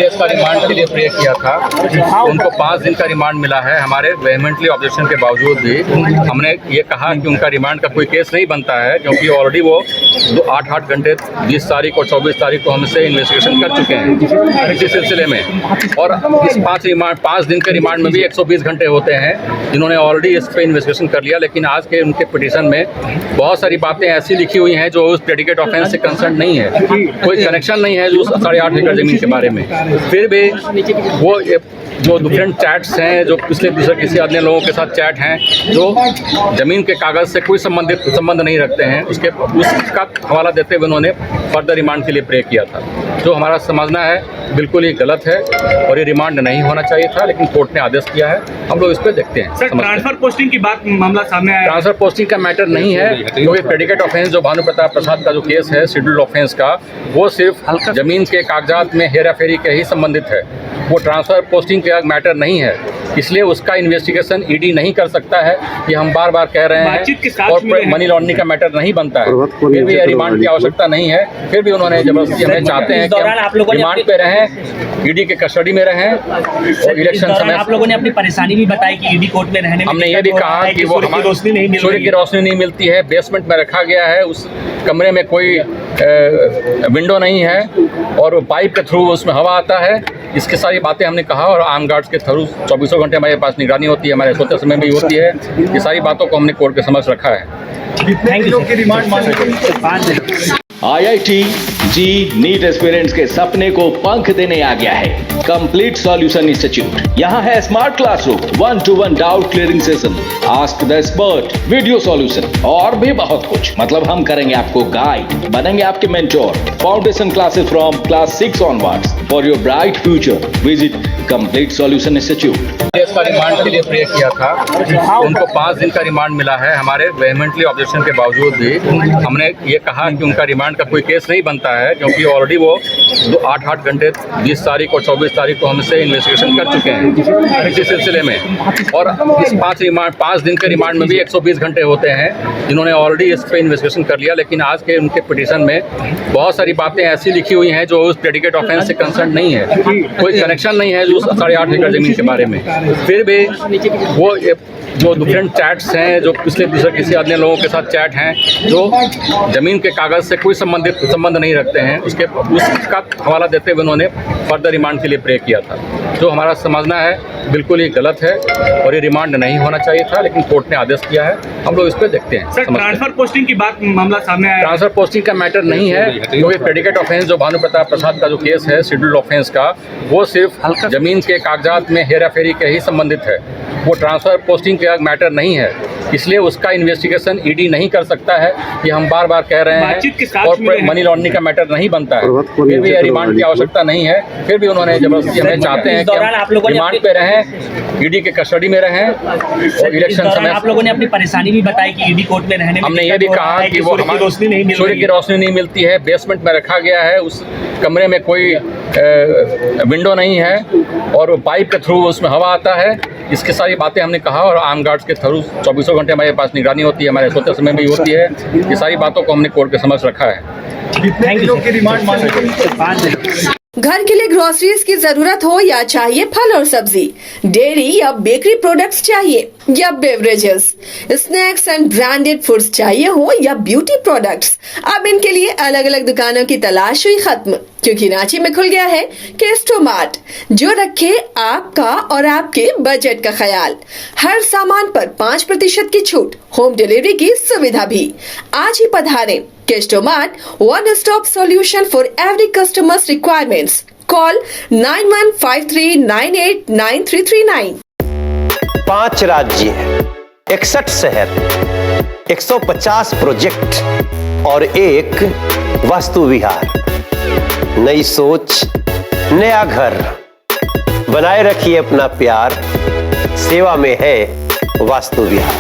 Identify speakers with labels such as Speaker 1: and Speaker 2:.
Speaker 1: Case का remand के लिए प्रे किया था। उनको 5 दिन का रिमांड मिला है। हमारे वेहमेंटली ऑब्जेक्शन के बावजूद भी हमने ये कहा कि उनका रिमांड का कोई केस नहीं बनता है, क्योंकि ऑलरेडी वो 8-8 घंटे 20 तारीख और 24 तारीख को हमसे इन्वेस्टिगेशन कर चुके हैं इसी सिलसिले में। और इस 5 दिन के रिमांड में भी 120 घंटे होते हैं, जिन्होंने ऑलरेडी इस पर इन्वेस्टिगेशन कर लिया। लेकिन आज के उनके पिटीशन में बहुत सारी बातें ऐसी लिखी हुई हैं जो उस प्रेडिकेट ऑफेंस से कंसर्न नहीं है, कोई कनेक्शन नहीं है जो 8.5 एकड़ ज़मीन के बारे में। फिर भी वो जो डिफरेंट चैट्स हैं, जो पिछले किसी अन्य लोगों के साथ चैट हैं, जो ज़मीन के कागज़ से कोई संबंध नहीं रखते हैं, उसका हवाला देते हुए उन्होंने फर्दर रिमांड के लिए प्रे किया था, जो हमारा समझना है बिल्कुल ही गलत है और ये रिमांड नहीं होना चाहिए था। लेकिन कोर्ट ने आदेश किया है, हम लोग इस पर देखते हैं।
Speaker 2: सर, ट्रांसफर पोस्टिंग की बात मामला सामने आया।
Speaker 1: ट्रांसफर पोस्टिंग का मैटर नहीं है, क्योंकि प्रेडिकेट ऑफेंस जो भानु प्रताप प्रसाद का जो केस है शेड्यूल्ड ऑफेंस का, वो सिर्फ ज़मीन के कागजात में हेरा फेरी के ही संबंधित है। वो ट्रांसफर पोस्टिंग का मैटर नहीं है, इसलिए उसका इन्वेस्टिगेशन ईडी नहीं कर सकता है। ये हम बार बार कह रहे हैं, और मनी लॉन्ड्रिंग का मैटर नहीं बनता है। फिर भी रिमांड की आवश्यकता नहीं है। फिर भी उन्होंने जबरदस्ती हमें चाहते हैं कि हम रिमांड पे रहें, ईडी के कस्टडी में रहें। और इलेक्शन समय
Speaker 3: आप लोगों ने अपनी परेशानी भी बताई कि ईडी कोर्ट में रहने में
Speaker 1: हमने ये भी कहा कि वो हमारी सूर्य की रोशनी नहीं मिलती है, बेसमेंट में रखा गया है, उस कमरे में कोई विंडो नहीं है और पाइप के थ्रू उसमें हवा आता है। इसकी सारी बातें हमने कहा, और आर्म गार्ड्स के थ्रू 24 घंटे हमारे पास निगरानी होती है, हमारे सोते समय भी होती है। ये सारी बातों को हमने कोर्ट के समक्ष रखा है।
Speaker 2: कितने दिनों की रिमांड मांगी?
Speaker 4: IIT जी नीट एस्पिरेंट्स के सपने को पंख देने आ गया है कंप्लीट सॉल्यूशन इंस्टीट्यूट। यहाँ है smart classroom, 1-to-1 doubt clearing session, ask the expert, video solution और भी बहुत कुछ। मतलब हम करेंगे आपको गाइड, बनेंगे आपके mentor. Foundation classes from class 6 onwards for your bright future. Visit complete solution institute.
Speaker 1: Case का रिमांड के लिए प्रे किया था। उनको 5 दिन का रिमांड मिला है। हमारे वेहमेंटली ऑब्जेक्शन के बावजूद भी हमने ये कहा कि उनका रिमांड का कोई केस नहीं बनता है, क्योंकि ऑलरेडी वो 8-8 घंटे 20 तारीख और 24 तारीख को हमसे इन्वेस्टिगेशन कर चुके हैं इसी सिलसिले में। और इस 5 दिन के रिमांड में भी 120 घंटे होते हैं, जिन्होंने ऑलरेडी इस पर इन्वेस्टिगेशन कर लिया। लेकिन आज के उनके पिटीशन में बहुत सारी बातें ऐसी लिखी हुई हैं जो उस प्रेडिकेट ऑफेंस से कंसर्न नहीं है, कोई कनेक्शन नहीं है जो 8.5 एकड़ ज़मीन के बारे में। फिर भी वो जो डिफरेंट चैट्स हैं, जो पिछले किसी अन्य लोगों के साथ चैट हैं, जो ज़मीन के कागज़ से कोई संबंध नहीं रखते हैं, उसका हवाला देते हुए उन्होंने फर्दर रिमांड के लिए प्रे किया था, जो हमारा समझना है बिल्कुल ही गलत है और ये रिमांड नहीं होना चाहिए था। लेकिन कोर्ट ने आदेश किया है, हम लोग इस पर देखते हैं।
Speaker 2: सर, ट्रांसफर पोस्टिंग की बात मामला सामने आया।
Speaker 1: ट्रांसफर पोस्टिंग का मैटर नहीं है, क्योंकि प्रेडिकेट ऑफेंस जो भानु प्रताप प्रसाद का जो केस है शेड्यूल्ड ऑफेंस का, वो सिर्फ ज़मीन के कागजात में हेरा फेरी के ही संबंधित है। वो ट्रांसफर पोस्टिंग का मैटर नहीं है, इसलिए उसका इन्वेस्टिगेशन ईडी नहीं कर सकता है। ये हम बार बार कह रहे हैं, और मनी लॉन्ड्रिंग का मैटर नहीं बनता है। फिर भी रिमांड की आवश्यकता नहीं है। फिर भी उन्होंने जबरदस्ती हमें चाहते हैं कि हम रिमांड पे रहें, ईडी के कस्टडी में रहें। और इलेक्शन समय
Speaker 3: आप लोगों ने अपनी परेशानी भी बताई कि ईडी कोर्ट में रहने में
Speaker 1: हमने ये भी कहा कि वो हमारी सूर्य की रोशनी नहीं मिलती है, बेसमेंट में रखा गया है, उस कमरे में कोई विंडो नहीं है और पाइप के थ्रू उसमें हवा आता है। इसकी सारी बातें हमने कहा, और आर्म गार्ड्स के थ्रू 24 घंटे हमारे पास निगरानी होती है, हमारे सोते समय भी होती है। ये सारी बातों को हमने कोर्ट के समक्ष रखा है।
Speaker 2: कितने दिनों की रिमांड मांगी?
Speaker 5: घर के लिए ग्रोसरीज की जरूरत हो या चाहिए फल और सब्जी, डेयरी या बेकरी प्रोडक्ट्स चाहिए या beverages, snacks and branded foods चाहिए हो या ब्यूटी प्रोडक्ट्स, अब इनके लिए अलग अलग दुकानों की तलाश हुई खत्म, क्योंकि रांची में खुल गया है केस्टोमार्ट, जो रखे आपका और आपके बजट का ख्याल। हर सामान पर 5% की छूट, होम डिलीवरी की सुविधा भी। आज ही पधारें केस्टोमार्ट, one stop solution for every customer's requirements. Call 9153989339.
Speaker 6: 5 राज्य, 61 शहर, 150 प्रोजेक्ट और एक वास्तु विहार। नई सोच, नया घर, बनाए रखिए अपना प्यार, सेवा में है वास्तु विहार।